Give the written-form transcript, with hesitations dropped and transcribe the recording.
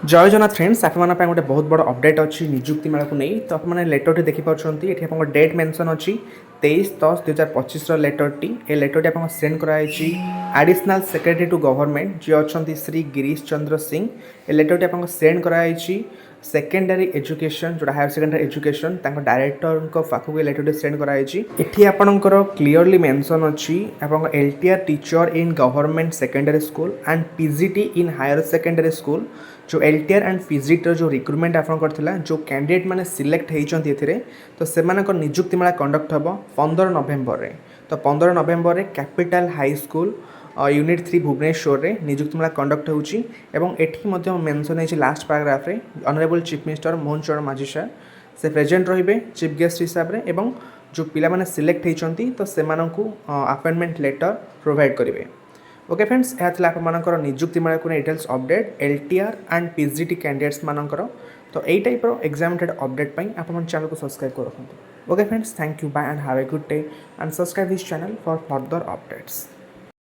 जय जगन्नाथ फ्रेंड्स आपन गोटे बहुत बड़ अपडेट अच्छी निजुक्ति मेला को नहीं तो आपने लेटर देखिपुंत ये आप डेट मेंशन अच्छी 23/10/2025 लेटर टी ए लेटर टी आप सेंड कराई एडिशनल सेक्रेटरी टू गवर्नमेंट जी अच्छा श्री गिरीश चंद्र सिंह ए लेटर टी आप सेंड कराई सेकेंडरी एजुकेशन जो हायर सेकेंडरी एजुकेशन डायरेक्टर पाखक लेटर सेंड कराई एटी आपंकर क्लीयरली मेंशन अच्छी LTR teacher in government secondary school and PGT in higher secondary school जो LTR एंड PGT जो रिक्रुटमेंट आपन करथिला जो कैंडिडेट माने सिलेक्ट होइचंती एथिरे तो सेमानक निजुक्ति मेला कंडक्ट हबो 15 नवेम्बर रे तो 15 नवेम्बर रे capital high school unit 3 Bhubaneswar रे निजुक्ति मेला कंडक्ट होउची एवं एठी मध्ये मेंशन है लास्ट पैराग्राफ रे ऑनरेबल चीफ मिनिस्टर मोहन चरण माझी सर से प्रेजेंट रहिबे चीफ गेस्ट हिसाब रे एवं जो पिला माने सिलेक्ट होइचंती तो सेमानकु अपॉइंटमेंट लेटर प्रोवाइड करिवे। ओके फ्रेंड्स यह था आपर निजुक्ति मेला को details update LTR and PGT candidates मानकर तो यही टाइप एग्जाम रिलेटेड अपडेट पाई आप चैनल को सब्सक्राइब कर रखते। Okay friends thank you bye and have a good day and subscribe this channel for further updates.